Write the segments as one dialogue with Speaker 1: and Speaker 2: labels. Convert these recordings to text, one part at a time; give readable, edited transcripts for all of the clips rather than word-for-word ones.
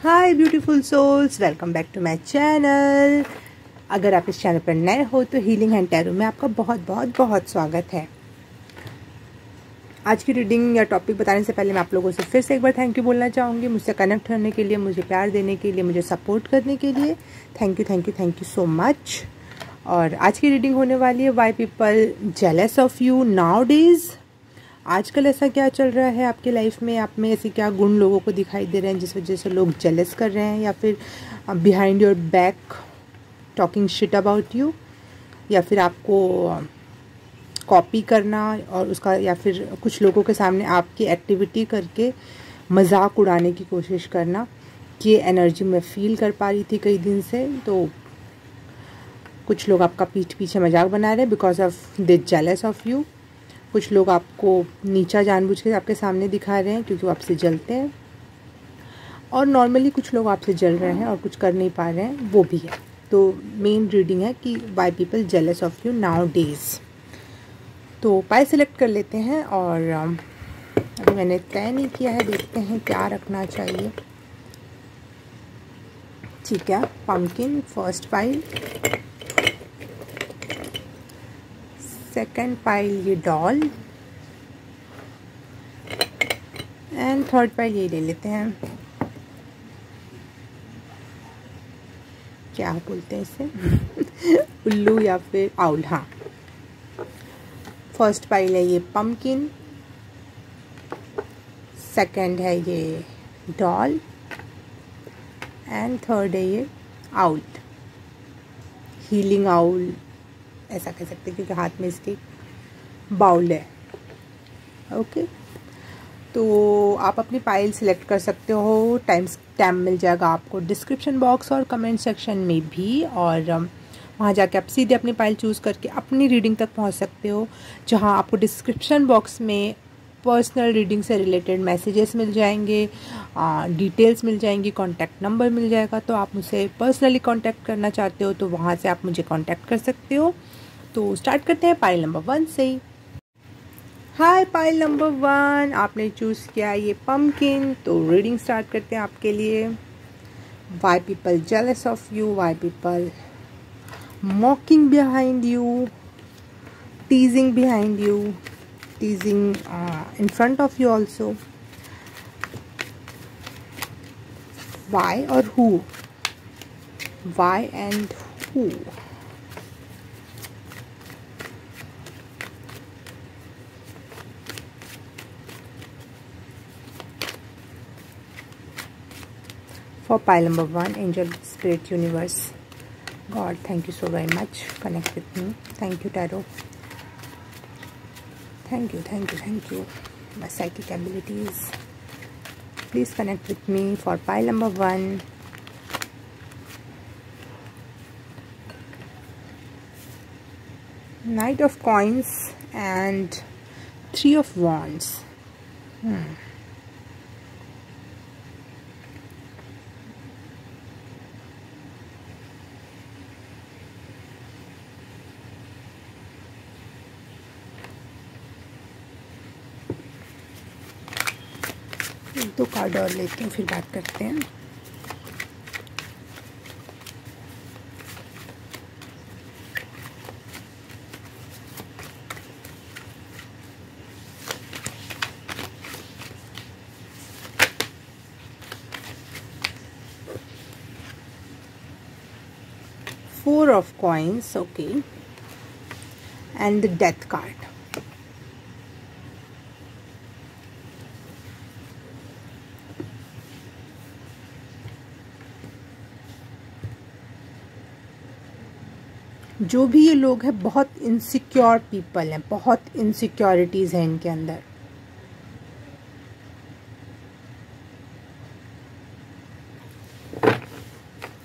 Speaker 1: Hi beautiful souls, welcome back to my channel. अगर आप इस चैनल पर नए हो तो हीलिंग एंड टैरो में आपका बहुत बहुत बहुत स्वागत है। आज की रीडिंग या टॉपिक बताने से पहले मैं आप लोगों से फिर से एक बार थैंक यू बोलना चाहूँगी। मुझसे कनेक्ट होने के लिए, मुझे प्यार देने के लिए, मुझे सपोर्ट करने के लिए थैंक यू सो मच। और आज की रीडिंग होने वाली है why people jealous of you now days. आजकल ऐसा क्या चल रहा है आपके लाइफ में, आप में ऐसे क्या गुण लोगों को दिखाई दे रहे हैं जिस वजह से लोग जेलस कर रहे हैं, या फिर behind your back talking shit about you, या फिर आपको कॉपी करना और उसका, या फिर कुछ लोगों के सामने आपकी एक्टिविटी करके मजाक उड़ाने की कोशिश करना। ये एनर्जी मैं फील कर पा रही थी कई दिन से। तो कुछ लोग आपका पीठ पीछे मजाक बना रहे हैं because of they jealous of you. कुछ लोग आपको नीचा जानबूझ के आपके सामने दिखा रहे हैं क्योंकि वो आपसे जलते हैं, और नॉर्मली कुछ लोग आपसे जल रहे हैं और कुछ कर नहीं पा रहे हैं, वो भी है। तो मेन रीडिंग है कि why people jealous of you now days. तो पाई सिलेक्ट कर लेते हैं, और अभी मैंने तय नहीं किया है, देखते हैं क्या रखना चाहिए। ठीक है, pumpkin first pile, second pile ये डॉल, एंड थर्ड पाइल ये ले लेते हैं, क्या बोलते हैं इसे उल्लू या फिर आउल। हाँ, फर्स्ट पाइल है ये पंपकिन, सेकंड है ये डॉल, एंड थर्ड है ये आउल, हीलिंग आउल ऐसा कह सकते हैं क्योंकि हाथ में इसके बाउल है। ओके, तो आप अपनी पाइल सिलेक्ट कर सकते हो। टाइम मिल जाएगा आपको डिस्क्रिप्शन बॉक्स और कमेंट सेक्शन में भी, और वहाँ जाके आप सीधे अपनी पाइल चूज़ करके अपनी रीडिंग तक पहुँच सकते हो, जहाँ आपको डिस्क्रिप्शन बॉक्स में पर्सनल रीडिंग से रिलेटेड मैसेजेस मिल जाएंगे, डिटेल्स मिल जाएंगी, कॉन्टैक्ट नंबर मिल जाएगा। तो आप मुझसे पर्सनली कॉन्टैक्ट करना चाहते हो तो वहाँ से आप मुझे कॉन्टैक्ट कर सकते हो। तो स्टार्ट करते हैं पाइल नंबर 1 से। हाय पाइल नंबर 1, आपने चूज़ किया ये पंपकिन, तो रीडिंग स्टार्ट करते हैं आपके लिए। Why people jealous of you, why people मॉकिंग behind you, टीजिंग behind you, टीजिंग in front of you also. Why or who? Why and who? For pile number 1, Angel, Spirit, Universe, God, thank you so very much. Connect with me. Thank you, Tarot. Thank you. My psychic abilities. Please connect with me for pile number 1. Knight of Coins and 3 of Wands. एक दो card और लेते हैं, फिर बात करते हैं। Four of Coins, okay, and the Death card. जो भी ये लोग हैं बहुत इनसिक्योर पीपल हैं, बहुत इनसिक्योरिटीज़ हैं इनके अंदर।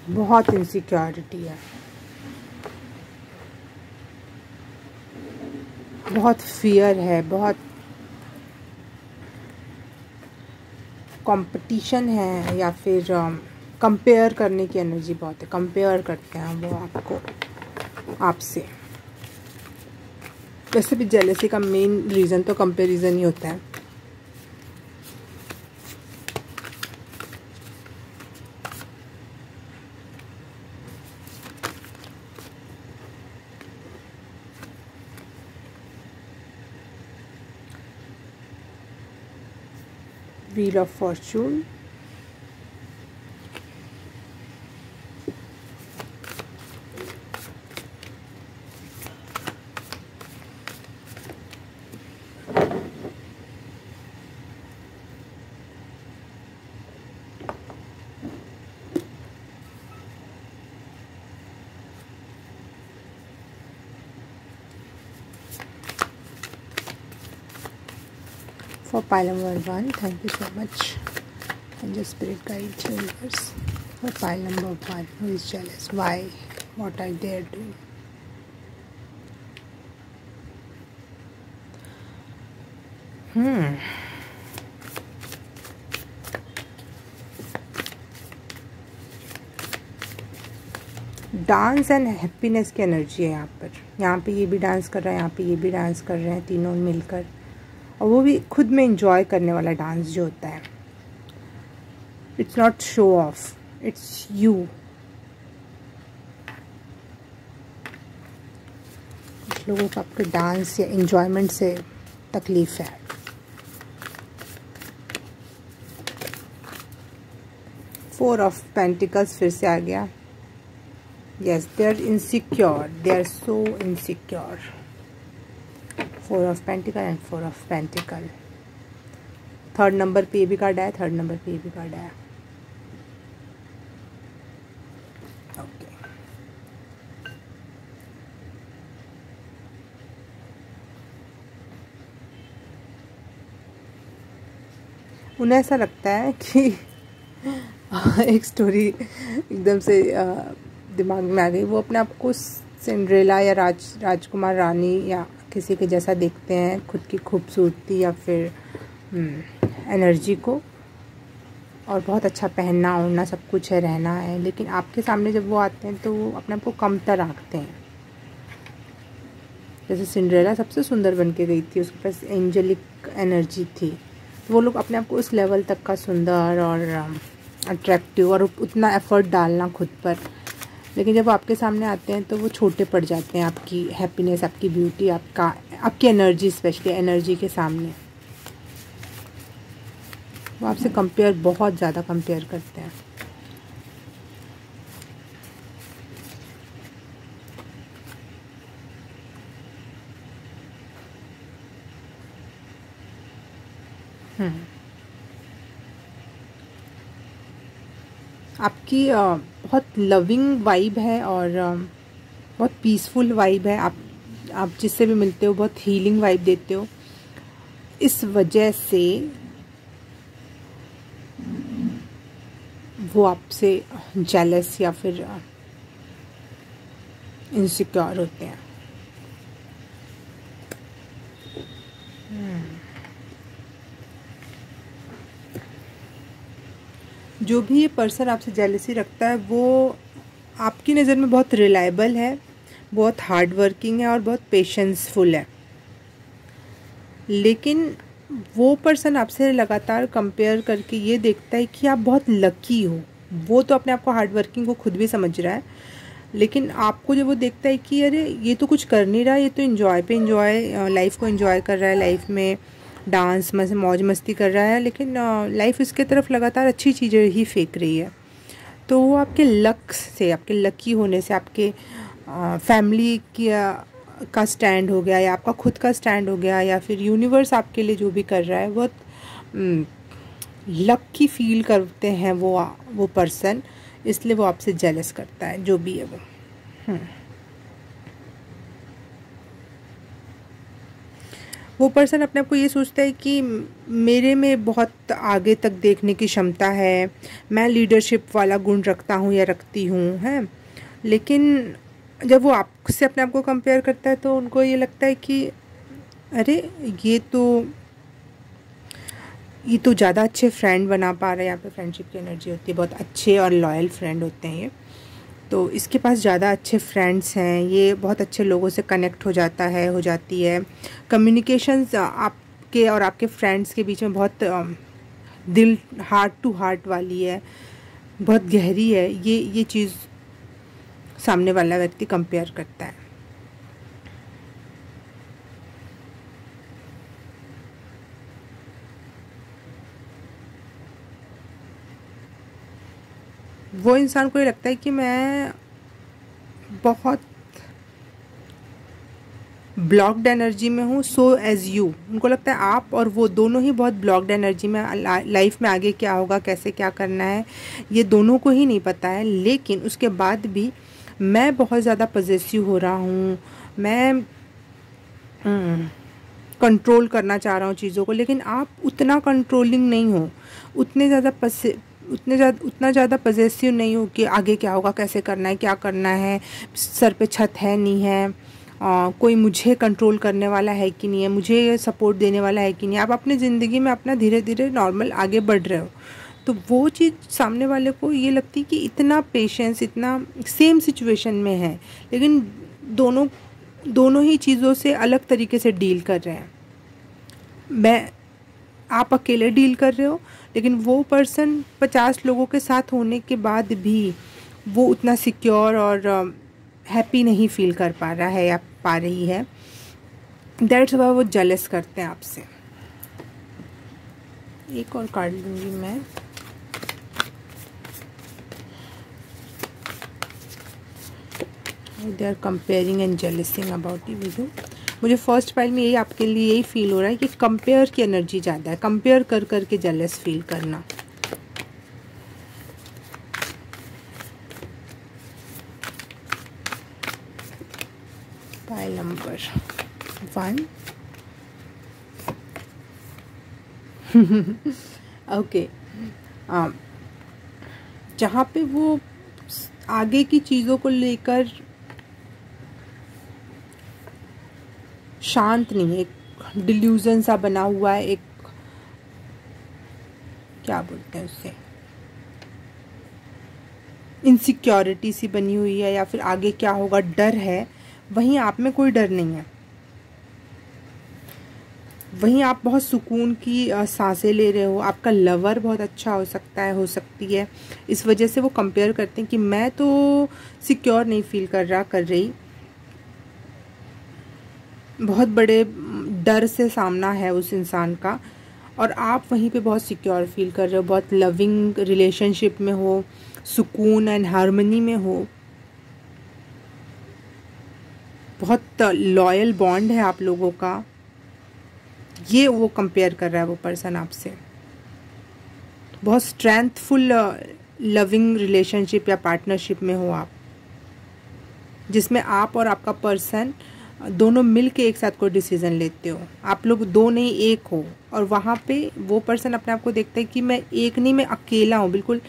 Speaker 1: बहुत इनसिक्योरिटी है, बहुत फियर है, बहुत कंपटीशन है, या फिर कंपेयर करने की एनर्जी बहुत है। कंपेयर करते हैं वो आपको आपसे। वैसे भी जेलसी का मेन रीज़न तो कंपैरिजन ही होता है। Wheel of Fortune, for pile number 1. Thank you so much. And your spirit guide universe. For pile number 1, who is jealous? Why? What are they doing? Dance and happiness की energy है यहाँ पर। यहाँ पे ये भी डांस कर रहा है, यहाँ पे ये भी डांस कर रहे हैं, तीनों मिलकर, और वो भी खुद में इंजॉय करने वाला डांस जो होता है। It's not show off, it's you. कुछ लोगों को आपके डांस या इंजॉयमेंट से तकलीफ है। फोर ऑफ पेंटिकल्स फिर से आ गया। Yes, they are insecure. They are so insecure. Four of Pentacle and Four of Pentacle. Third number पे ये भी कार्ड आया, थर्ड नंबर पे ये भी कार्ड आया। ओके, उन्हें ऐसा लगता है कि एक स्टोरी एकदम से दिमाग में आ गई। वो अपने आप को सिंड्रेला या राजकुमार रानी या किसी के जैसा देखते हैं, खुद की खूबसूरती या फिर एनर्जी को, और बहुत अच्छा पहनना ओढ़ना सब कुछ है, रहना है। लेकिन आपके सामने जब वो आते हैं तो वो अपने आप को कमतर आंकते हैं। जैसे सिंड्रेला सबसे सुंदर बन के गई थी, उसके पास एंजेलिक एनर्जी थी, तो वो लोग अपने आप को उस लेवल तक का सुंदर और अट्रैक्टिव और उतना एफर्ट डालना खुद पर। लेकिन जब वो आपके सामने आते हैं तो वो छोटे पड़ जाते हैं आपकी हैप्पीनेस, आपकी ब्यूटी, आपकी एनर्जी, स्पेशली एनर्जी के सामने। वो आपसे कंपेयर, बहुत ज़्यादा कंपेयर करते हैं। आपकी बहुत लविंग वाइब है और बहुत पीसफुल वाइब है। आप जिससे भी मिलते हो बहुत हीलिंग वाइब देते हो। इस वजह से वो आपसे जेलस या फिर इनसिक्योर होते हैं। जो भी ये पर्सन आपसे जेलसी रखता है वो आपकी नज़र में बहुत रिलायबल है, बहुत हार्ड वर्किंग है और बहुत पेशेंसफुल है। लेकिन वो पर्सन आपसे लगातार कंपेयर करके ये देखता है कि आप बहुत लकी हो। वो तो अपने आप को हार्ड वर्किंग को खुद भी समझ रहा है, लेकिन आपको जब वो देखता है कि अरे ये तो कुछ कर नहीं रहा, ये तो एंजॉय लाइफ को एंजॉय कर रहा है, लाइफ में डांस में मौज मस्ती कर रहा है, लेकिन लाइफ इसके तरफ लगातार अच्छी चीज़ें ही फेंक रही है, तो वो आपके लक से, आपके लकी होने से, आपके फैमिली का स्टैंड हो गया या आपका खुद का स्टैंड हो गया या फिर यूनिवर्स आपके लिए जो भी कर रहा है, बहुत लकी फील करते हैं वो पर्सन, इसलिए वो आपसे जेलस करता है, जो भी है वो पर्सन अपने आप को ये सोचता है कि मेरे में बहुत आगे तक देखने की क्षमता है, मैं लीडरशिप वाला गुण रखता हूँ या रखती हूँ, है। लेकिन जब वो आपसे अपने आप को कंपेयर करता है तो उनको ये लगता है कि अरे ये तो ज़्यादा अच्छे फ्रेंड बना पा रहा है। यहाँ पे फ्रेंडशिप की एनर्जी होती है, बहुत अच्छे और लॉयल फ्रेंड होते हैं ये, तो इसके पास ज़्यादा अच्छे फ्रेंड्स हैं, ये बहुत अच्छे लोगों से कनेक्ट हो जाती है। कम्युनिकेशंस आपके और आपके फ्रेंड्स के बीच में बहुत दिल, हार्ट टू हार्ट वाली है, बहुत गहरी है। ये चीज़ सामने वाला व्यक्ति कंपेयर करता है। वो इंसान को ये लगता है कि मैं बहुत ब्लॉक्ड एनर्जी में हूँ, सो एज यू। उनको लगता है आप और वो दोनों ही बहुत ब्लॉक्ड एनर्जी में, लाइफ में आगे क्या होगा, कैसे क्या करना है, ये दोनों को ही नहीं पता है। लेकिन उसके बाद भी मैं बहुत ज़्यादा पॉजेसिव हो रहा हूँ, मैं कंट्रोल करना चाह रहा हूँ चीज़ों को, लेकिन आप उतना कंट्रोलिंग नहीं हो, उतना ज़्यादा पॉजेसिव नहीं हो कि आगे क्या होगा, कैसे करना है, क्या करना है, सर पे छत है नहीं है, कोई मुझे कंट्रोल करने वाला है कि नहीं है, मुझे सपोर्ट देने वाला है कि नहीं। आप अपनी ज़िंदगी में अपना धीरे धीरे नॉर्मल आगे बढ़ रहे हो, तो वो चीज़ सामने वाले को ये लगती है कि इतना पेशेंस, इतना सेम सिचुएशन में है, लेकिन दोनों ही चीज़ों से अलग तरीके से डील कर रहे हैं। आप अकेले डील कर रहे हो, लेकिन वो पर्सन 50 लोगों के साथ होने के बाद भी वो उतना सिक्योर और हैप्पी नहीं फील कर पा रहा है या पा रही है। दैट्स व्हाई वो जेलस करते हैं आपसे। एक और कार्ड लूँगी मैं। They are comparing and jealousing about you. मुझे फर्स्ट पाइल में यही आपके लिए यही फील हो रहा है कि कंपेयर की एनर्जी ज़्यादा है, कंपेयर कर करके जेलस फील करना। Pile number 1 okay. जहाँ पे वो आगे की चीज़ों को लेकर शांत नहीं है, एक डिल्यूजन सा बना हुआ है, एक क्या बोलते हैं उससे, इनसिक्योरिटी सी बनी हुई है, या फिर आगे क्या होगा डर है। वहीं आप में कोई डर नहीं है, वहीं आप बहुत सुकून की सांसें ले रहे हो। आपका लवर बहुत अच्छा हो सकता है, हो सकती है, इस वजह से वो कंपेयर करते हैं कि मैं तो सिक्योर नहीं फील कर रही, बहुत बड़े डर से सामना है उस इंसान का, और आप वहीं पे बहुत सिक्योर फील कर रहे हो, बहुत लविंग रिलेशनशिप में हो, सुकून एंड हार्मनी में हो, बहुत लॉयल बॉन्ड है आप लोगों का। ये वो कंपेयर कर रहा है वो पर्सन आपसे। बहुत स्ट्रेंथफुल लविंग रिलेशनशिप या पार्टनरशिप में हो आप, जिसमें आप और आपका पर्सन दोनों मिल के एक साथ कोई डिसीज़न लेते हो। आप लोग दो नहीं एक हो, और वहाँ पे वो पर्सन अपने आप को देखता है कि मैं एक नहीं, मैं अकेला हूँ बिल्कुल।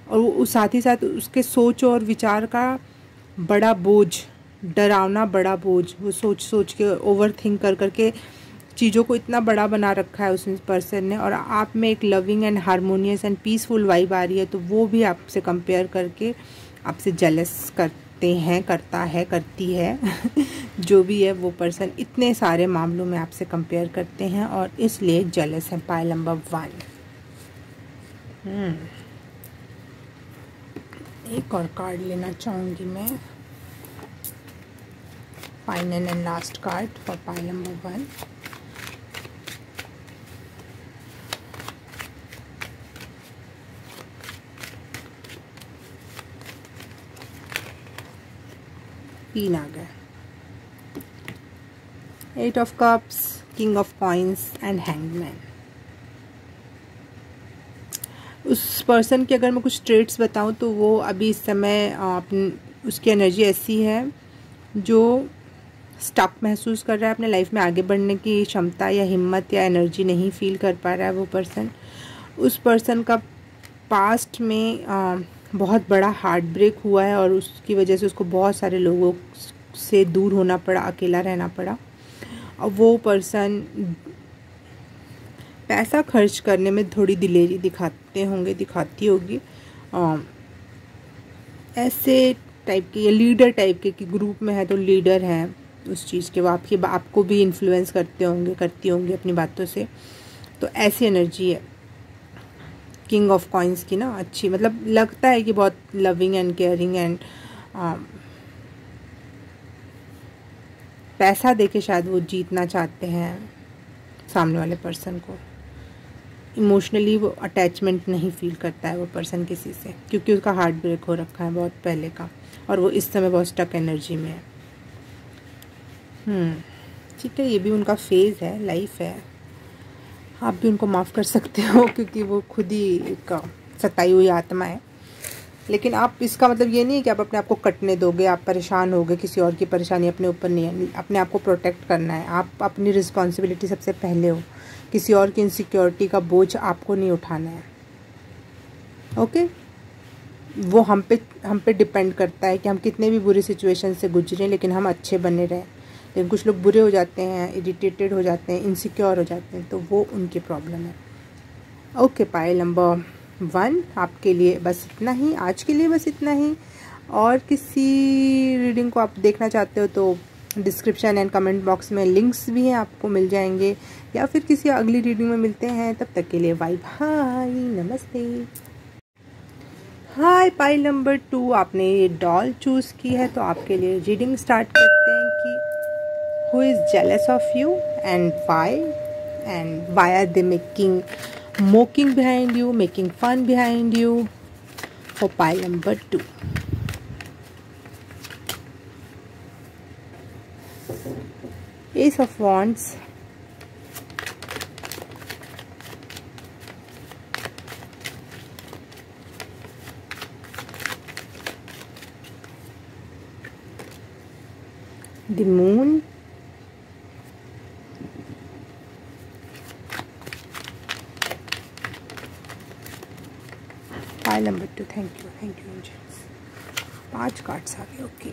Speaker 1: और वो साथ ही साथ उसके सोच और विचार का बड़ा बोझ, डरावना बड़ा बोझ, वो सोच के ओवर थिंक कर करके चीज़ों को इतना बड़ा बना रखा है उस पर्सन ने। और आप में एक loving and harmonious and peaceful vibe आ रही है, तो वो भी आपसे कंपेयर करके आपसे जेलस करते हैं, करती है जो भी है वो पर्सन इतने सारे मामलों में आपसे कंपेयर करते हैं और इसलिए जेलस है। Pile number 1। एक और कार्ड लेना चाहूँगी मैं, final and last card for pile number 1। तीन आ गए, 8 of cups, king of coins and hangman. उस पर्सन की अगर मैं कुछ ट्रेट्स बताऊं तो वो अभी इस समय उसकी एनर्जी ऐसी है जो स्टक महसूस कर रहा है, अपने लाइफ में आगे बढ़ने की क्षमता या हिम्मत या एनर्जी नहीं फील कर पा रहा है वो पर्सन। उस पर्सन का पास्ट में बहुत बड़ा हार्ट ब्रेक हुआ है और उसकी वजह से उसको बहुत सारे लोगों से दूर होना पड़ा, अकेला रहना पड़ा। और वो पर्सन पैसा खर्च करने में थोड़ी दिलेरी दिखाती होगी। ऐसे टाइप के या लीडर टाइप के कि ग्रुप में है तो लीडर है उस चीज़ के, वो आपको भी इन्फ्लुएंस करती होंगी अपनी बातों से। तो ऐसी एनर्जी है किंग ऑफ कॉइन्स की ना, अच्छी, मतलब लगता है कि बहुत लविंग एंड केयरिंग एंड पैसा देके शायद वो जीतना चाहते हैं सामने वाले पर्सन को। इमोशनली वो अटैचमेंट नहीं फील करता है वो पर्सन किसी से, क्योंकि उसका हार्ट ब्रेक हो रखा है बहुत पहले का, और वो इस समय बहुत स्टक एनर्जी में है। ठीक है, ये भी उनका फेज़ है, लाइफ है। आप भी उनको माफ़ कर सकते हो, क्योंकि वो खुद ही एक सताई हुई आत्मा है। लेकिन आप, इसका मतलब ये नहीं है कि आप अपने आप को कटने दोगे, आप परेशान होगे, किसी और की परेशानी अपने ऊपर नहीं है। अपने आप को प्रोटेक्ट करना है, आप अपनी रिस्पॉन्सिबिलिटी सबसे पहले हो। किसी और की इनसिक्योरिटी का बोझ आपको नहीं उठाना है। ओके, वो हम पे डिपेंड करता है कि हम कितने भी बुरी सिचुएशन से गुजरें, लेकिन हम अच्छे बने रहें। लेकिन कुछ लोग बुरे हो जाते हैं, इरिटेटेड हो जाते हैं, इनसिक्योर हो जाते हैं, तो वो उनकी प्रॉब्लम है। ओके, पाइल नंबर 1 आपके लिए बस इतना ही, आज के लिए बस इतना ही। और किसी रीडिंग को आप देखना चाहते हो तो डिस्क्रिप्शन एंड कमेंट बॉक्स में लिंक्स भी हैं, आपको मिल जाएंगे, या फिर किसी अगली रीडिंग में मिलते हैं। तब तक के लिए बाय बाय, नमस्ते। हाय, पाइल नंबर 2 आपने ये डॉल चूज़ की है, तो आपके लिए रीडिंग स्टार्ट करते हैं कि who is jealous of you and why are they making mocking behind you, making fun behind you, for pile number 2. Ace of Wands, the Moon, pile number 2. Thank you angels. 5 cards आ गए। Okay,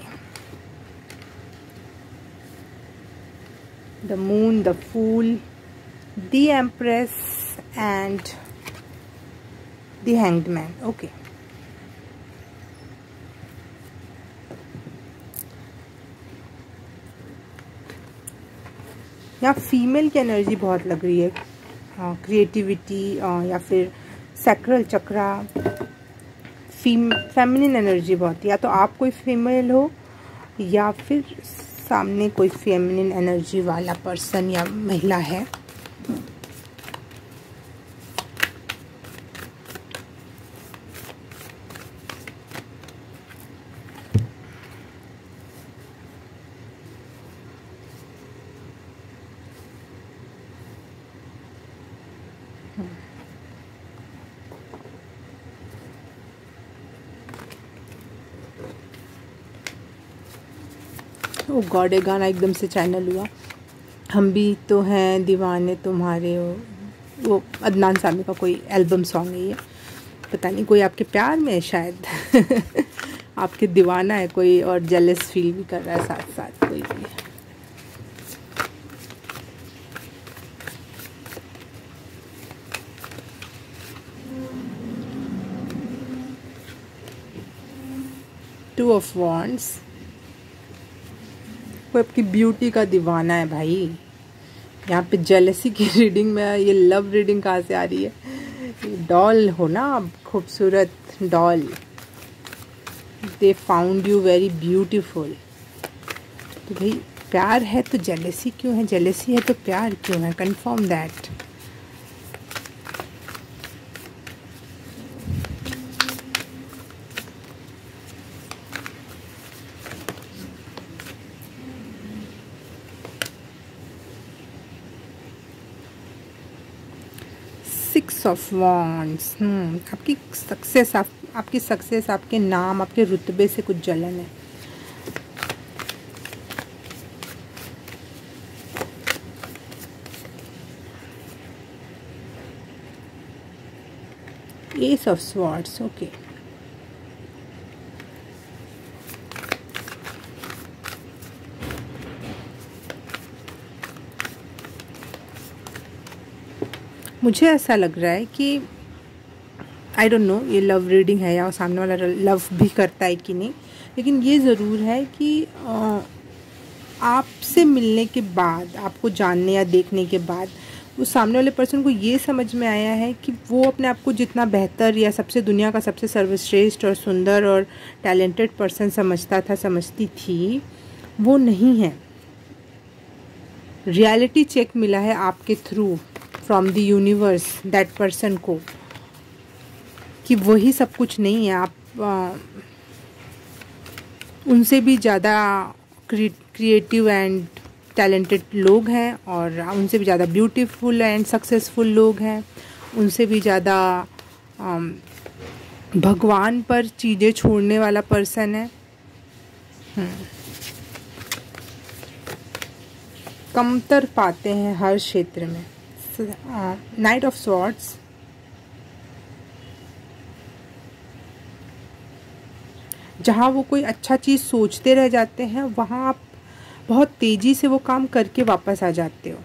Speaker 1: the moon, the fool, the empress and the hanged man. Okay, यहाँ female की energy बहुत लग रही है, creativity या फिर सैक्रल चक्रा, फेमिनिन एनर्जी बहुत, या तो आप कोई फीमेल हो या फिर सामने कोई फेमिनिन एनर्जी वाला पर्सन या महिला है। ओ गॉड, ये गाना एकदम से चैनल हुआ। हम भी तो हैं दीवाने तुम्हारे, वो अदनान सामी का कोई एल्बम सॉन्ग है ये, पता नहीं, कोई आपके प्यार में है शायद आपके दीवाना है कोई, और जेलस फील भी कर रहा है साथ साथ कोई भी। टू ऑफ वॉन्ड्स, कोई आपकी ब्यूटी का दीवाना है भाई। यहाँ पे जेलसी की रीडिंग में ये लव रीडिंग कहाँ से आ रही है? डॉल हो ना आप, खूबसूरत doll. They found you very beautiful. तो भाई प्यार है तो जेलसी क्यों है? जेलसी है तो प्यार क्यों है? Confirm that. Six of wands, आपकी सक्सेस, आपकी सक्सेस, आपके नाम, आपके रुतबे से कुछ जलन है। S of swords, okay. मुझे ऐसा लग रहा है कि आई डोंट नो ये लव रीडिंग है या सामने वाला लव भी करता है कि नहीं, लेकिन ये ज़रूर है कि आपसे मिलने के बाद, आपको जानने या देखने के बाद, उस सामने वाले पर्सन को ये समझ में आया है कि वो अपने आप को जितना बेहतर या सबसे दुनिया का सबसे सर्वश्रेष्ठ और सुंदर और टैलेंटेड पर्सन समझता था, समझती थी, वो नहीं है। रियलिटी चेक मिला है आपके through from the universe that person को कि वही सब कुछ नहीं है, आप उनसे भी ज़्यादा क्रिएटिव एंड टैलेंटेड लोग हैं, और उनसे भी ज़्यादा ब्यूटीफुल एंड सक्सेसफुल लोग हैं, उनसे भी ज़्यादा भगवान पर चीज़ें छोड़ने वाला पर्सन है। कमतर पाते हैं हर क्षेत्र में। नाइट ऑफ स्वॉर्ड्स, जहाँ वो कोई अच्छा चीज़ सोचते रह जाते हैं वहाँ आप बहुत तेज़ी से वो काम करके वापस आ जाते हो।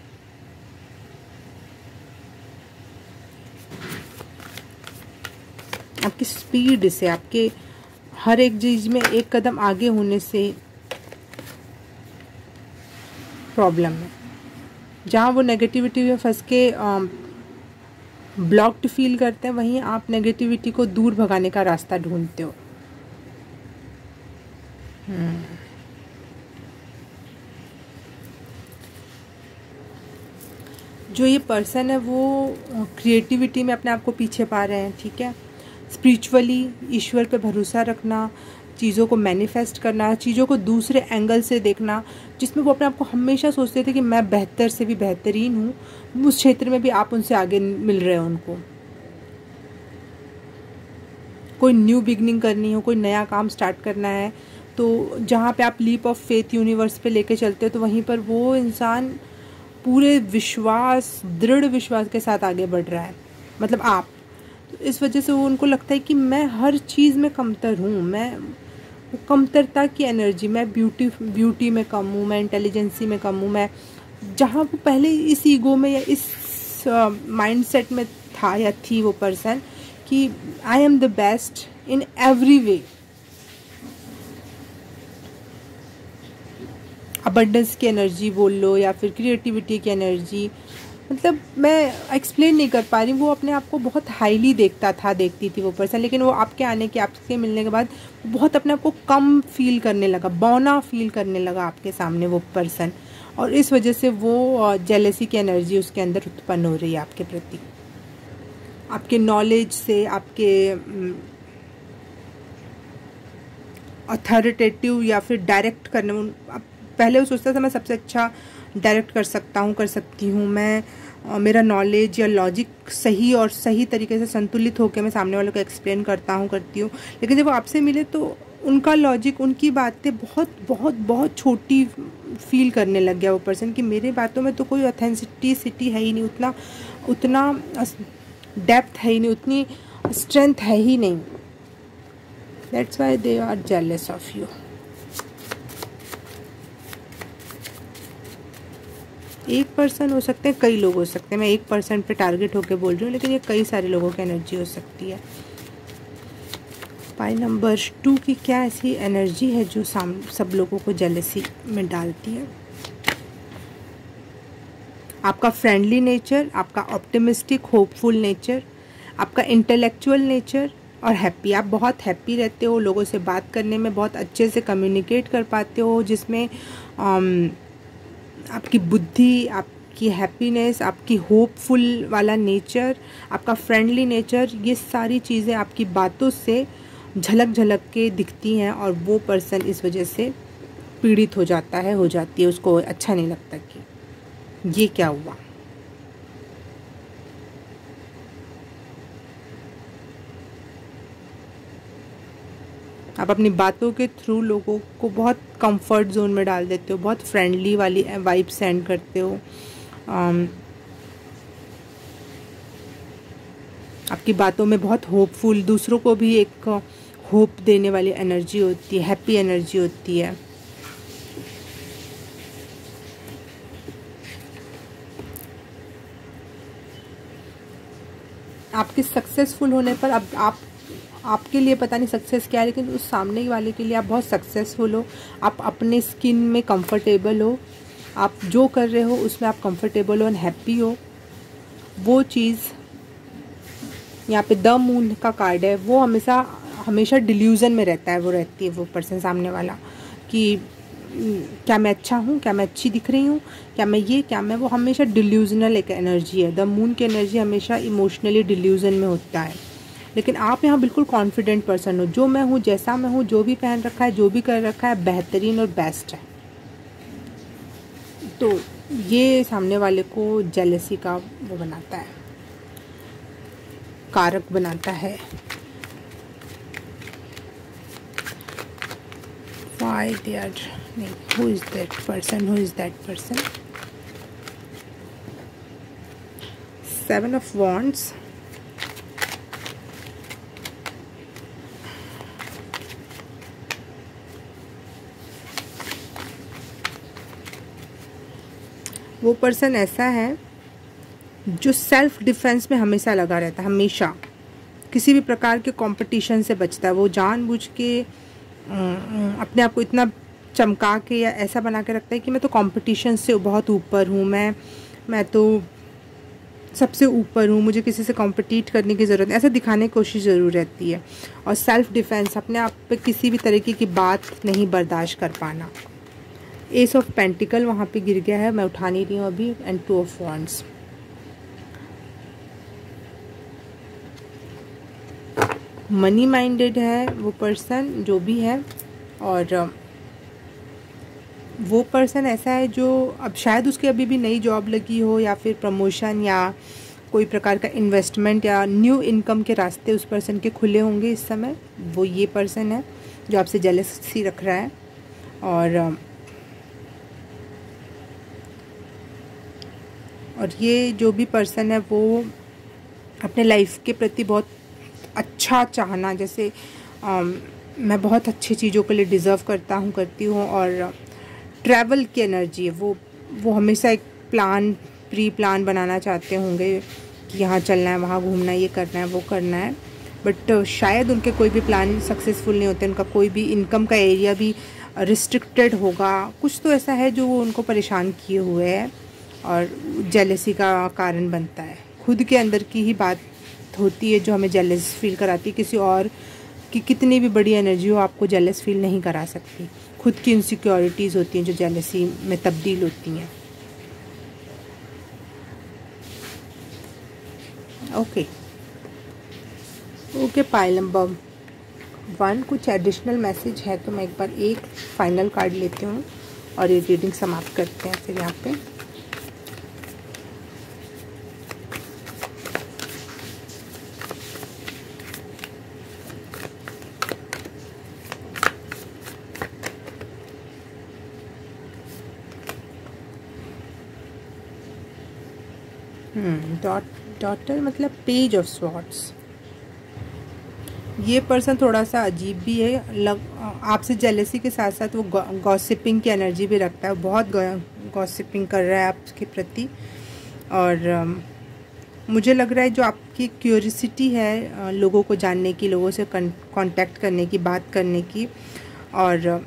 Speaker 1: आपकी स्पीड से, आपके हर एक चीज़ में एक कदम आगे होने से प्रॉब्लम है। जहाँ वो नेगेटिविटी में फंस के ब्लॉक्ड फील करते हैं, वहीं आप नेगेटिविटी को दूर भगाने का रास्ता ढूंढते हो। जो ये पर्सन है वो क्रिएटिविटी में अपने आप को पीछे पा रहे हैं, ठीक है। स्पिरिचुअली ईश्वर पे भरोसा रखना, चीज़ों को मैनिफेस्ट करना, चीज़ों को दूसरे एंगल से देखना, जिसमें वो अपने आप को हमेशा सोचते थे कि मैं बेहतर से भी बेहतरीन हूँ, उस क्षेत्र में भी आप उनसे आगे मिल रहे हो। उनको कोई न्यू बिगनिंग करनी हो, कोई नया काम स्टार्ट करना है, तो जहाँ पे आप लीप ऑफ फेथ यूनिवर्स पे लेके चलते हो, तो वहीं पर वो इंसान पूरे विश्वास, दृढ़ विश्वास के साथ आगे बढ़ रहा है, मतलब आप। तो इस वजह से वो उनको लगता है कि मैं हर चीज़ में कमतर हूँ, मैं कमतरता की एनर्जी, मैं ब्यूटी में कम हूँ, मैं इंटेलिजेंसी में कम हूँ, मैं जहाँ वो पहले इस ईगो में या इस माइंडसेट में था या थी वो पर्सन कि I am the best in every way. Abundance की एनर्जी बोल लो या फिर क्रिएटिविटी की एनर्जी, मतलब मैं एक्सप्लेन नहीं कर पा रही। वो अपने आप को बहुत हाईली देखती थी वो पर्सन, लेकिन वो आपके आने के, आपके मिलने के बाद बहुत अपने आप को कम फील करने लगा, बौना फील करने लगा आपके सामने वो पर्सन, और इस वजह से वो जेलसी की एनर्जी उसके अंदर उत्पन्न हो रही है आपके प्रति। आपके नॉलेज से, आपके अथॉरिटेटिव या फिर डायरेक्ट करने में, पहले वो सोचता था मैं सबसे अच्छा डायरेक्ट कर सकता हूँ, कर सकती हूँ, मैं मेरा नॉलेज या लॉजिक सही और सही तरीके से संतुलित होकर मैं सामने वालों को एक्सप्लेन करती हूँ। लेकिन जब वो आपसे मिले तो उनका लॉजिक, उनकी बातें बहुत बहुत बहुत छोटी फील करने लग गया वो पर्सन कि मेरे बातों में तो कोई ऑथेंटिसिटी है ही नहीं, उतना डेप्थ है ही नहीं, उतनी स्ट्रेंथ है ही नहीं। That's why they are jealous of you. एक पर्सन हो सकते हैं, कई लोग हो सकते हैं, मैं एक पर्सन पे टारगेट होके बोल रही हूँ, लेकिन ये कई सारे लोगों की एनर्जी हो सकती है। पाई नंबर 2 की क्या ऐसी एनर्जी है जो सब लोगों को जेलसी में डालती है? आपका फ्रेंडली नेचर, आपका ऑप्टिमिस्टिक होपफुल नेचर, आपका इंटेलेक्चुअल नेचर और हैप्पी। आप बहुत हैप्पी रहते हो, लोगों से बात करने में बहुत अच्छे से कम्युनिकेट कर पाते हो, जिसमें आपकी बुद्धि, आपकी हैप्पीनेस, आपकी होपफुल वाला नेचर, आपका फ्रेंडली नेचर, ये सारी चीज़ें आपकी बातों से झलक के दिखती हैं, और वो पर्सन इस वजह से पीड़ित हो जाता है, हो जाती है, उसको अच्छा नहीं लगता कि ये क्या हुआ। आप अपनी बातों के थ्रू लोगों को बहुत कंफर्ट जोन में डाल देते हो, बहुत फ्रेंडली वाली वाइब सेंड करते हो। आपकी बातों में बहुत होपफुल, दूसरों को भी एक होप देने वाली एनर्जी होती है, हैप्पी एनर्जी होती है। आपके सक्सेसफुल होने पर अब आपके लिए पता नहीं सक्सेस क्या है, लेकिन उस सामने वाले के लिए आप बहुत सक्सेसफुल हो, आप अपने स्किन में कंफर्टेबल हो, आप जो कर रहे हो उसमें आप कंफर्टेबल हो एंड हैप्पी हो। वो चीज़ यहाँ पे द मून का कार्ड है, वो हमेशा डिल्यूजन में रहता है, वो रहती है वो पर्सन सामने वाला कि क्या मैं अच्छा हूँ, क्या मैं अच्छी दिख रही हूँ, क्या मैं ये, क्या मैं वो, हमेशा डिल्यूजनल एक एनर्जी है। द मून की एनर्जी हमेशा इमोशनली डिल्यूजन में होता है। लेकिन आप यहाँ बिल्कुल कॉन्फिडेंट पर्सन हो, जो मैं हूँ, जैसा मैं हूँ, जो भी पहन रखा है, जो भी कर रखा है, बेहतरीन और बेस्ट है। तो ये सामने वाले को जेलसी का वो बनाता है, कारक बनाता है। Why they are नहीं, who is that person? Who is that person? Seven of Wands. वो पर्सन ऐसा है जो सेल्फ डिफेंस में हमेशा लगा रहता है, हमेशा किसी भी प्रकार के कंपटीशन से बचता है। वो जानबूझ के अपने आप को इतना चमका के या ऐसा बना के रखता है कि मैं तो कंपटीशन से बहुत ऊपर हूँ, मैं तो सबसे ऊपर हूँ, मुझे किसी से कॉम्पिटिट करने की ज़रूरत नहीं, ऐसा दिखाने की कोशिश ज़रूर रहती है। और सेल्फ डिफेंस, अपने आप पे किसी भी तरीके की बात नहीं बर्दाश्त कर पाना। एस ऑफ पेंटिकल वहाँ पे गिर गया है, मैं उठा नहीं रही हूँ अभी, and two of wands. Money minded है वो पर्सन जो भी है, और वो पर्सन ऐसा है जो अब शायद उसकी अभी भी नई जॉब लगी हो, या फिर प्रमोशन या कोई प्रकार का इन्वेस्टमेंट या न्यू इनकम के रास्ते उस पर्सन के खुले होंगे इस समय। वो ये पर्सन है जो आपसे जेलसी रख रहा है। और ये जो भी पर्सन है वो अपने लाइफ के प्रति बहुत अच्छा चाहना, जैसे मैं बहुत अच्छी चीज़ों के लिए डिज़र्व करता हूँ, करती हूँ। और ट्रैवल की एनर्जी है, वो हमेशा एक प्री प्लान बनाना चाहते होंगे कि यहाँ चलना है, वहाँ घूमना है, ये करना है, वो करना है। बट शायद उनके कोई भी प्लान सक्सेसफुल नहीं होते, उनका कोई भी इनकम का एरिया भी रिस्ट्रिक्टेड होगा, कुछ तो ऐसा है जो वो उनको परेशान किए हुए है और जेलसी का कारण बनता है। खुद के अंदर की ही बात होती है जो हमें जेलस फील कराती है, किसी और की कितनी भी बड़ी एनर्जी हो आपको जेलस फील नहीं करा सकती। खुद की इनसिक्योरिटीज़ होती हैं जो जेलसी में तब्दील होती हैं। ओके पाइल नंबर 1 कुछ एडिशनल मैसेज है तो मैं एक बार एक फाइनल कार्ड लेती हूँ और ये रीडिंग समाप्त करते हैं फिर यहाँ पे। डॉटर मतलब पेज ऑफ स्वॉर्ड्स। ये पर्सन थोड़ा सा अजीब भी है, आपसे जेलसी के साथ साथ वो गॉसिपिंग की एनर्जी भी रखता है, बहुत गॉसिपिंग कर रहा है आपके प्रति। और मुझे लग रहा है जो आपकी क्यूरियोसिटी है लोगों को जानने की, लोगों से कांटेक्ट करने की, बात करने की, और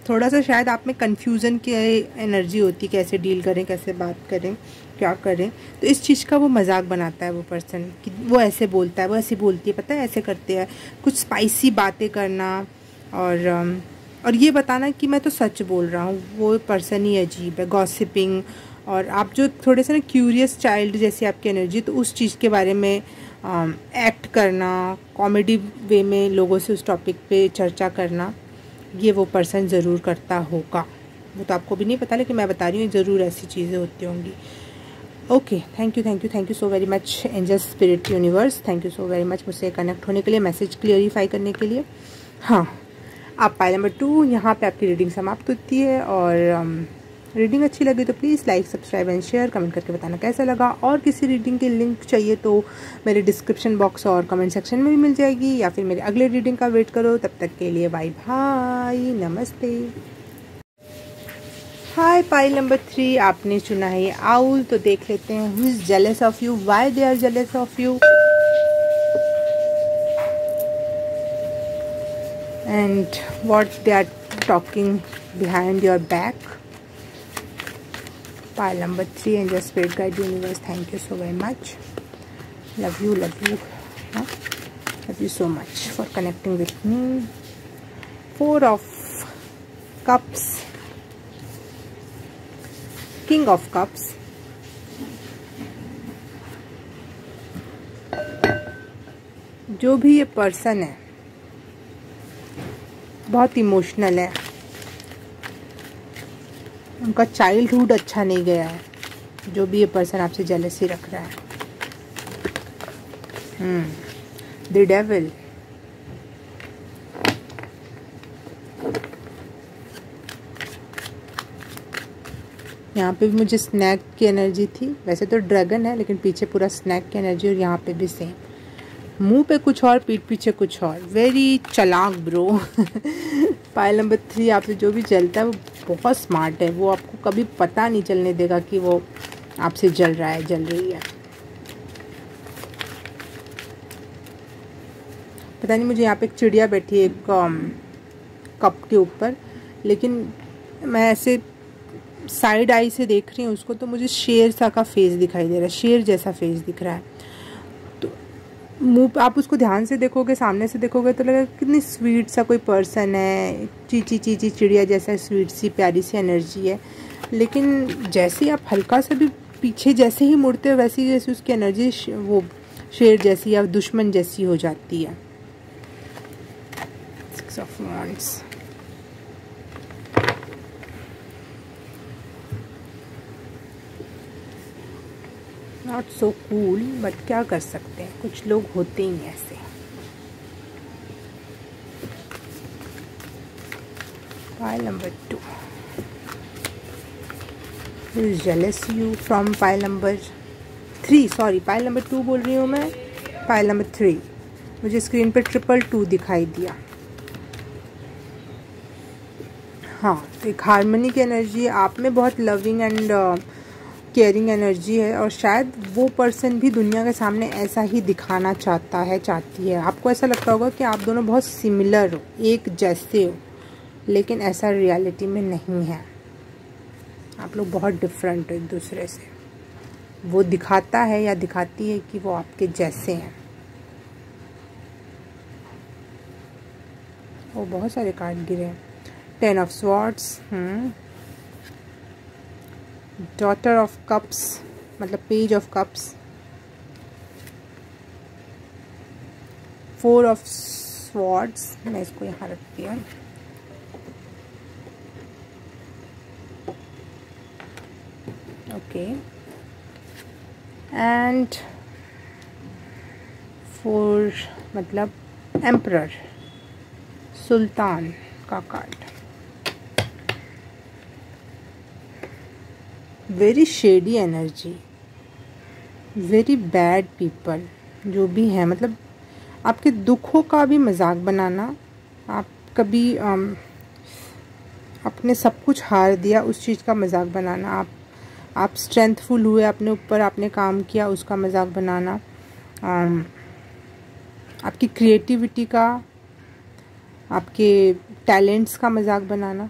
Speaker 1: थोड़ा सा शायद आप में कन्फ्यूज़न की एनर्जी होती है, कैसे डील करें, कैसे बात करें, क्या करें। तो इस चीज़ का वो मजाक बनाता है वो पर्सन कि वो ऐसे बोलता है, वो ऐसे बोलती है, पता है ऐसे करते हैं, कुछ स्पाइसी बातें करना और ये बताना कि मैं तो सच बोल रहा हूँ। वो पर्सन ही अजीब है, गॉसिपिंग। और आप जो थोड़े से ना क्यूरियस चाइल्ड जैसी आपकी एनर्जी, तो उस चीज़ के बारे में एक्ट करना, कॉमेडी वे में लोगों से उस टॉपिक पे चर्चा करना, ये वो पर्सन ज़रूर करता होगा। वो तो आपको भी नहीं पता, लेकिन मैं बता रही हूँ ज़रूर ऐसी चीज़ें होती होंगी। Okay, thank you so very much angel spirit universe, thank you so very much मुझसे कनेक्ट होने के लिए, मैसेज क्लियरिफाई करने के लिए। हाँ, आप पाइल नंबर 2 यहाँ पे आपकी रीडिंग समाप्त होती है। और रीडिंग अच्छी लगी तो please like, subscribe and share, comment करके बताना कैसा लगा। और किसी रीडिंग की लिंक चाहिए तो मेरे डिस्क्रिप्शन बॉक्स और कमेंट सेक्शन में भी मिल जाएगी, या फिर मेरे अगले रीडिंग का वेट करो। तब तक के लिए बाय बाय, नमस्ते। हाय पाइल नंबर 3, आपने चुना है आउल, तो देख लेते हैं who is jealous of you, why they are jealous of you, and what they are talking behind your back. Pile number 3, Angel Spirit Guide Universe, thank you so very much. Love you, huh? Love you so much for connecting with me. 4 of Cups, king of cups, जो भी ये person है बहुत emotional है, उनका childhood अच्छा नहीं गया है, जो भी ये पर्सन आपसे जेलसी रख रहा है। द डेविल, यहाँ पे भी मुझे स्नैक की एनर्जी थी, वैसे तो ड्रैगन है लेकिन पीछे पूरा स्नैक की एनर्जी, और यहाँ पे भी सेम, मुंह पे कुछ और पीठ पीछे कुछ और। वेरी चालाक ब्रो। पाइल नंबर 3 आपसे जो भी चलता है वो बहुत स्मार्ट है, वो आपको कभी पता नहीं चलने देगा कि वो आपसे जल रहा है, जल रही है। पता नहीं, मुझे यहाँ पे एक चिड़िया बैठी है एक कप के ऊपर, लेकिन मैं ऐसे साइड आई से देख रही हूँ उसको, तो मुझे शेर सा का फेस दिखाई दे रहा है, शेर जैसा फेस दिख रहा है। तो मुंह आप उसको ध्यान से देखोगे, सामने से देखोगे तो लगेगा कितनी स्वीट सा कोई पर्सन है, चीची चीची चिड़िया जैसा स्वीट सी प्यारी सी एनर्जी है। लेकिन जैसे ही आप हल्का सा भी पीछे जैसे ही मुड़ते हो, वैसे ही जैसे उसकी एनर्जी वो शेर जैसी या दुश्मन जैसी हो जाती है। 6 of Wands, not so cool, but क्या कर सकते हैं, कुछ लोग होते ही ऐसे। Pile number 2, is jealous you from pile number 3, sorry pile number 2 बोल रही हूँ मैं, पाइल नंबर 3। मुझे स्क्रीन पे 222 दिखाई दिया। हाँ, तो एक हार्मनी की एनर्जी आप में, बहुत लविंग एंड केयरिंग एनर्जी है, और शायद वो पर्सन भी दुनिया के सामने ऐसा ही दिखाना चाहता है, चाहती है। आपको ऐसा लगता होगा कि आप दोनों बहुत सिमिलर हो, एक जैसे हो, लेकिन ऐसा रियलिटी में नहीं है। आप लोग बहुत डिफरेंट हो एक दूसरे से। वो दिखाता है या दिखाती है कि वो आपके जैसे हैं। वो बहुत सारे कार्ड गिरे हैं। 10 of Swords, daughter of cups, मतलब page of cups, 4 of Swords, मैं इसको यहाँ रखती हूँ। ओके, एंड 4 मतलब एम्परर, सुल्तान का card. Very shady energy, very bad people जो भी हैं, मतलब आपके दुखों का भी मजाक बनाना। आप कभी अपने सब कुछ हार दिया उस चीज़ का मजाक बनाना। आप स्ट्रेंथफुल हुए अपने ऊपर, आपने काम किया उसका मजाक बनाना। आपकी क्रिएटिविटी का, आपके टैलेंट्स का मजाक बनाना।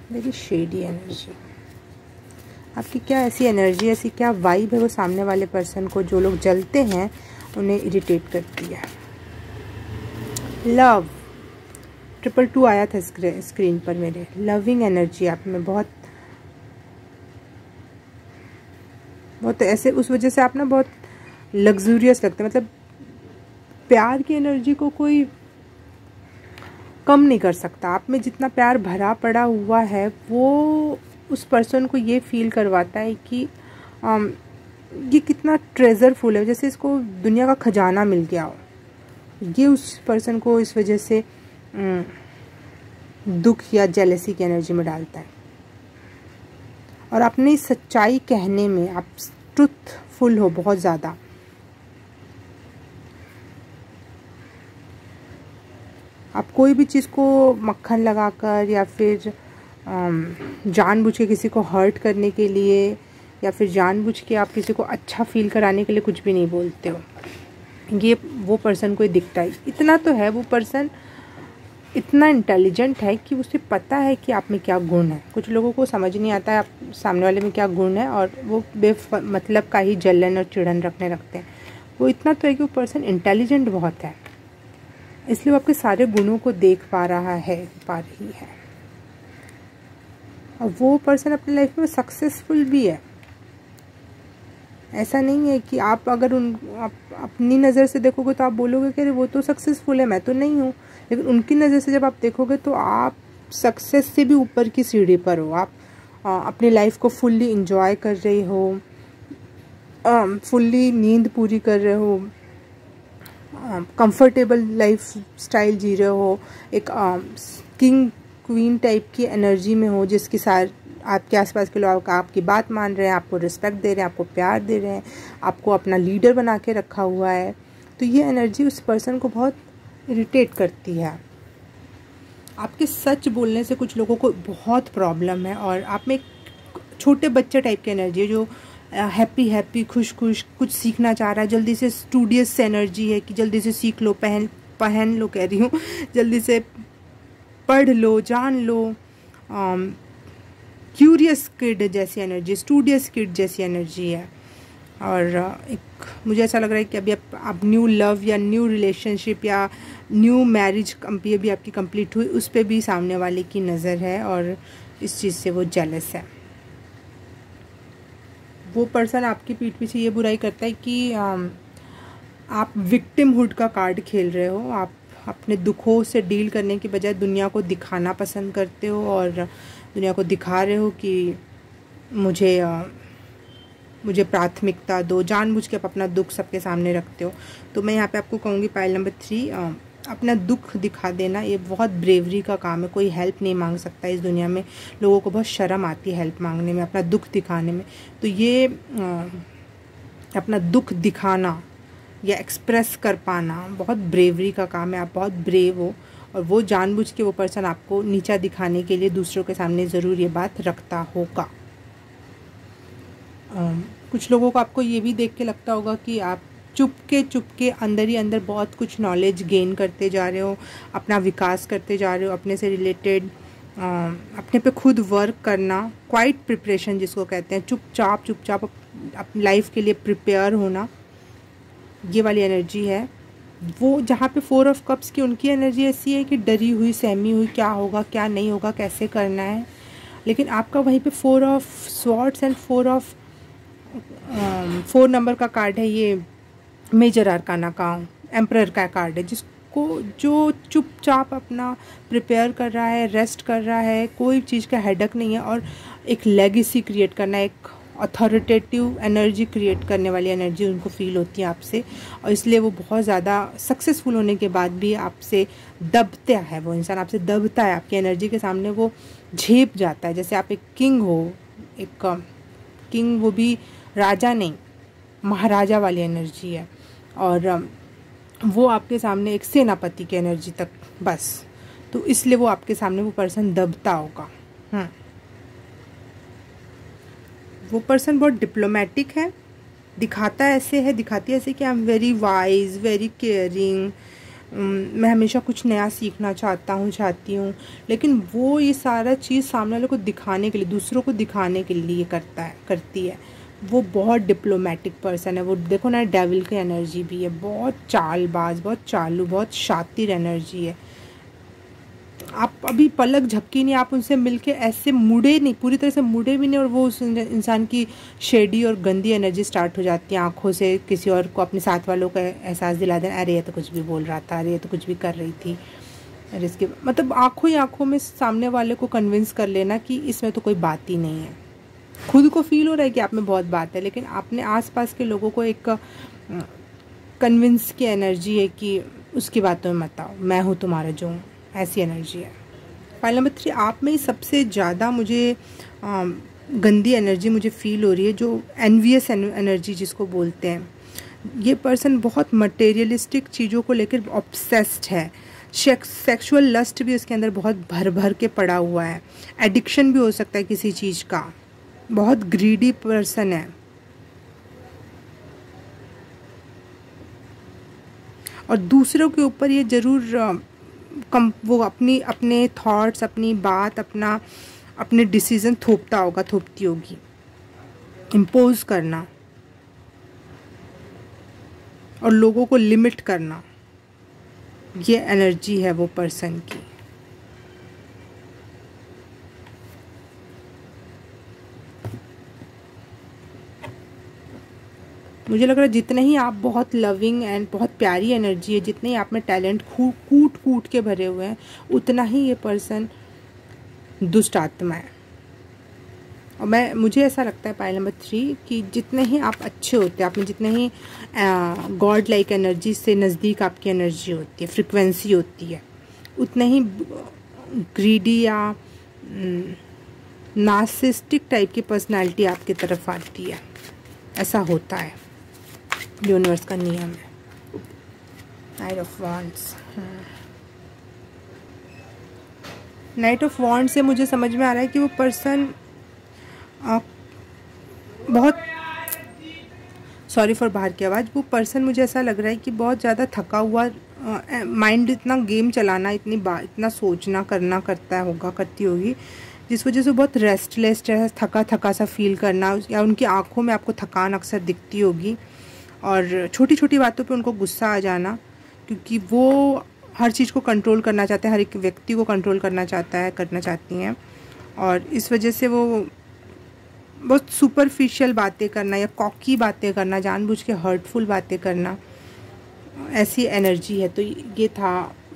Speaker 1: Very shady energy. आपकी क्या ऐसी एनर्जी, ऐसी क्या वाइब है वो सामने वाले पर्सन को, जो लोग जलते हैं उन्हें इरिटेट करती है। लव 222 आया था स्क्रीन पर मेरे। लविंग एनर्जी आप में बहुत ऐसे, उस वजह से आप ना बहुत लग्जूरियस लगते हैं। मतलब प्यार की एनर्जी को कोई कम नहीं कर सकता। आप में जितना प्यार भरा पड़ा हुआ है वो उस पर्सन को ये फील करवाता है कि ये कितना ट्रेजरफुल है, जैसे इसको दुनिया का खजाना मिल गया हो। ये उस पर्सन को इस वजह से दुख या जेलसी की एनर्जी में डालता है। और अपनी सच्चाई कहने में आप ट्रुथफुल हो बहुत ज़्यादा। आप कोई भी चीज़ को मक्खन लगाकर या फिर जानबूझ के किसी को हर्ट करने के लिए या फिर जानबूझ के आप किसी को अच्छा फील कराने के लिए कुछ भी नहीं बोलते हो। ये वो पर्सन को दिखता है। इतना तो है, वो पर्सन इतना इंटेलिजेंट है कि उसे पता है कि आप में क्या गुण है। कुछ लोगों को समझ नहीं आता है आप सामने वाले में क्या गुण है, और वो मतलब का ही जलन और चिढ़न रखते हैं। वो इतना तो है कि वो पर्सन इंटेलिजेंट बहुत है, इसलिए वो आपके सारे गुणों को देख पा रही है। और वो पर्सन अपनी लाइफ में सक्सेसफुल भी है। ऐसा नहीं है कि आप अगर आप अपनी नज़र से देखोगे तो आप बोलोगे कि अरे वो तो सक्सेसफुल है, मैं तो नहीं हूँ। लेकिन उनकी नज़र से जब आप देखोगे तो आप सक्सेस से भी ऊपर की सीढ़ी पर हो। आप अपनी लाइफ को फुल्ली इंजॉय कर रहे हो, फुल्ली नींद पूरी कर रहे हो, कंफर्टेबल लाइफ स्टाइल जी रहे हो, एक किंग क्वीन टाइप की एनर्जी में हो, जिसके साथ आपके आसपास के लोग आपकी बात मान रहे हैं, आपको रिस्पेक्ट दे रहे हैं, आपको प्यार दे रहे हैं, आपको अपना लीडर बना के रखा हुआ है। तो ये एनर्जी उस पर्सन को बहुत इरिटेट करती है। आपके सच बोलने से कुछ लोगों को बहुत प्रॉब्लम है, और आप में एक छोटे बच्चे टाइप की एनर्जी है, जो हैप्पी खुश कुछ सीखना चाह रहा है, जल्दी से स्टूडियस एनर्जी है कि जल्दी से सीख लो, पहन लो कह रही हूँ, जल्दी से पढ़ लो, जान लो। क्यूरियस किड जैसी एनर्जी, स्टूडियस किड जैसी एनर्जी है। और एक मुझे ऐसा लग रहा है कि अभी आप न्यू लव या न्यू रिलेशनशिप या न्यू मैरिज अभी आपकी कंप्लीट हुई, उस पर भी सामने वाले की नज़र है, और इस चीज़ से वो जेलस है। वो पर्सन आपकी पीठ पीछे ये बुराई करता है कि आप विक्टिमहुड का कार्ड खेल रहे हो। आप अपने दुखों से डील करने की बजाय दुनिया को दिखाना पसंद करते हो, और दुनिया को दिखा रहे हो कि मुझे प्राथमिकता दो, जानबूझ के आप अपना दुख सबके सामने रखते हो। तो मैं यहाँ पे आपको कहूँगी पाइल नंबर 3, अपना दुख दिखा देना ये बहुत ब्रेवरी का काम है। कोई हेल्प नहीं मांग सकता इस दुनिया में, लोगों को बहुत शर्म आती है हेल्प मांगने में, अपना दुख दिखाने में। तो ये अपना दुख दिखाना या एक्सप्रेस कर पाना बहुत ब्रेवरी का काम है। आप बहुत ब्रेव हो, और वो जानबूझ के वो पर्सन आपको नीचा दिखाने के लिए दूसरों के सामने ज़रूर ये बात रखता होगा। कुछ लोगों को आपको ये भी देख के लगता होगा कि आप चुपके अंदर ही अंदर बहुत कुछ नॉलेज गेन करते जा रहे हो, अपना विकास करते जा रहे हो, अपने से रिलेटेड अपने पे खुद वर्क करना, क्वाइट प्रिपरेशन जिसको कहते हैं, चुपचाप अपनी लाइफ के लिए प्रिपेयर होना, ये वाली एनर्जी है। वो जहाँ पे 4 ऑफ कप्स की उनकी एनर्जी ऐसी है कि डरी हुई, सहमी हुई, क्या होगा क्या नहीं होगा, कैसे करना है। लेकिन आपका वहीं पे 4 ऑफ स्वॉर्ड्स एंड 4 नंबर का कार्ड है, ये मेजर आर्काना का एम्परर का कार्ड है, जो चुपचाप अपना प्रिपेयर कर रहा है, रेस्ट कर रहा है, कोई चीज़ का हेडक नहीं है, और एक लेगेसी क्रिएट करना, एक अथॉरिटेटिव एनर्जी क्रिएट करने वाली एनर्जी उनको फील होती है आपसे। और इसलिए वो बहुत ज़्यादा सक्सेसफुल होने के बाद भी आपसे दबता है, वो इंसान आपसे दबता है, आपकी एनर्जी के सामने वो झेप जाता है। जैसे आप एक किंग हो, एक किंग, वो भी राजा नहीं, महाराजा वाली एनर्जी है, और वो आपके सामने एक सेनापति की एनर्जी तक बस, तो इसलिए वो आपके सामने वो पर्सन दबता होगा। वो पर्सन बहुत डिप्लोमेटिक है, दिखाती ऐसे कि I am very wise, very caring, मैं हमेशा कुछ नया सीखना चाहती हूँ। लेकिन वो ये सारा चीज़ सामने वाले को दिखाने के लिए, दूसरों को दिखाने के लिए करती है। वो बहुत डिप्लोमेटिक पर्सन है। वो देखो ना, डेविल की एनर्जी भी है, बहुत चालबाज, बहुत चालू, बहुत शातिर एनर्जी है। आप अभी पलक झपकी नहीं, आप उनसे मिलके ऐसे मुड़े नहीं, पूरी तरह से मुड़े भी नहीं, और वो उस इंसान की शेडी और गंदी एनर्जी स्टार्ट हो जाती है आंखों से किसी और को, अपने साथ वालों का एहसास दिला देना, अरे ये तो कुछ भी बोल रहा था, अरे ये तो कुछ भी कर रही थी, अरे इसके मतलब आंखों ही आंखों में सामने वाले को कन्विंस कर लेना कि इसमें तो कोई बात ही नहीं है। खुद को फील हो रहा है कि आप में बहुत बात है, लेकिन आपने आसपास के लोगों को एक कन्विंस की एनर्जी है कि उसकी बातों में मत आओ, मैं हूँ तुम्हारा जो हूँ, ऐसी एनर्जी है। फाइल नंबर 3, आप में ही सबसे ज़्यादा मुझे गंदी एनर्जी मुझे फील हो रही है, जो एनवियस एनर्जी जिसको बोलते हैं। ये पर्सन बहुत मटेरियलिस्टिक चीज़ों को लेकर ऑब्सेस्ड है, सेक्सुअल लस्ट भी उसके अंदर बहुत भर के पड़ा हुआ है, एडिक्शन भी हो सकता है किसी चीज़ का, बहुत ग्रीडी पर्सन है। और दूसरों के ऊपर ये ज़रूर वो अपने थॉट्स, अपनी बात, अपने डिसीज़न थोपती होगी, इम्पोज करना और लोगों को लिमिट करना, ये एनर्जी है वो पर्सन की। मुझे लग रहा है जितने ही आप बहुत लविंग एंड बहुत प्यारी एनर्जी है, जितने ही आप में टैलेंट कूट कूट के भरे हुए हैं, उतना ही ये पर्सन दुष्ट आत्मा है। और मुझे ऐसा लगता है पाइल नंबर 3 कि जितने ही आप अच्छे होते हैं, आप में जितने ही गॉड लाइक एनर्जी से नज़दीक आपकी एनर्जी होती है, फ्रिक्वेंसी होती है, उतने ही ग्रीडी या नार्सिसिस्टिक टाइप की पर्सनालिटी आपकी तरफ आती है। ऐसा होता है, यूनिवर्स का नियम है। Night of wands, night of wands से मुझे समझ में आ रहा है कि वो पर्सन बहुत, सॉरी फॉर बाहर की आवाज़, वो पर्सन मुझे ऐसा लग रहा है कि बहुत ज़्यादा थका हुआ, माइंड इतना गेम चलाना, इतना सोचना करना करती होगी, जिस वजह से बहुत रेस्टलेस, थका थका सा फील करना, या उनकी आंखों में आपको थकान अक्सर दिखती होगी, और छोटी छोटी बातों पे उनको गुस्सा आ जाना, क्योंकि वो हर चीज़ को कंट्रोल करना चाहते हैं, हर एक व्यक्ति को कंट्रोल करना चाहती हैं, और इस वजह से वो बहुत सुपरफिशियल बातें करना या कॉकी बातें करना, जानबूझ के हर्टफुल बातें करना, ऐसी एनर्जी है। तो ये था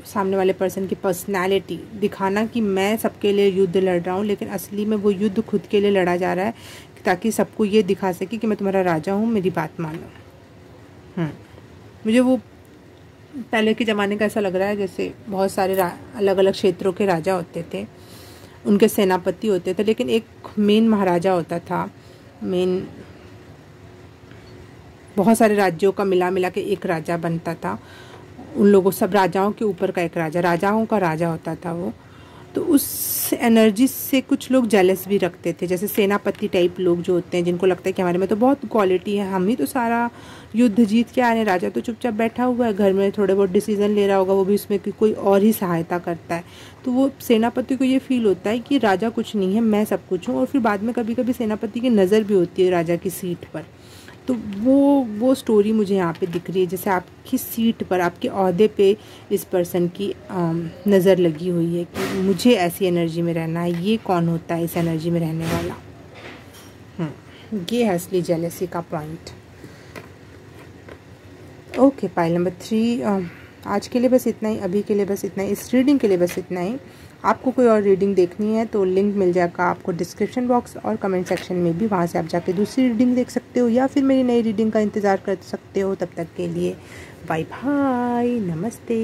Speaker 1: सामने वाले पर्सन की पर्सनैलिटी, दिखाना कि मैं सबके लिए युद्ध लड़ रहा हूँ, लेकिन असली में वो युद्ध खुद के लिए लड़ा जा रहा है, ताकि सबको ये दिखा सके कि मैं तुम्हारा राजा हूँ, मेरी बात मानो। मुझे वो पहले के ज़माने का ऐसा लग रहा है जैसे बहुत सारे अलग अलग क्षेत्रों के राजा होते थे, उनके सेनापति होते थे, लेकिन एक मेन महाराजा होता था, बहुत सारे राज्यों का मिला के एक राजा बनता था, उन लोगों सब राजाओं के ऊपर का एक राजा, राजाओं का राजा होता था वो। तो उस एनर्जी से कुछ लोग जेलस भी रखते थे, जैसे सेनापति टाइप लोग जो होते हैं, जिनको लगता है कि हमारे में तो बहुत क्वालिटी है, हम ही तो सारा युद्ध जीत के आ रहे हैं, राजा तो चुपचाप बैठा हुआ है घर में, थोड़े बहुत डिसीजन ले रहा होगा, वो भी उसमें कि कोई और ही सहायता करता है। तो वो सेनापति को ये फील होता है कि राजा कुछ नहीं है, मैं सब कुछ हूँ, और फिर बाद में कभी कभी सेनापति की नज़र भी होती है राजा की सीट पर। तो वो स्टोरी मुझे यहाँ पे दिख रही है, जैसे आपकी सीट पर, आपके ओहदे पे इस पर्सन की नज़र लगी हुई है कि मुझे ऐसी एनर्जी में रहना है। ये कौन होता है इस एनर्जी में रहने वाला? ये है असली जेलसी का पॉइंट। ओके, पाइल नंबर 3 आज के लिए बस इतना ही, अभी के लिए बस इतना ही, इस रीडिंग के लिए बस इतना ही। आपको कोई और रीडिंग देखनी है तो लिंक मिल जाएगा आपको डिस्क्रिप्शन बॉक्स और कमेंट सेक्शन में भी, वहाँ से आप जाके दूसरी रीडिंग देख सकते हो, या फिर मेरी नई रीडिंग का इंतज़ार कर सकते हो। तब तक के लिए बाय बाय, नमस्ते।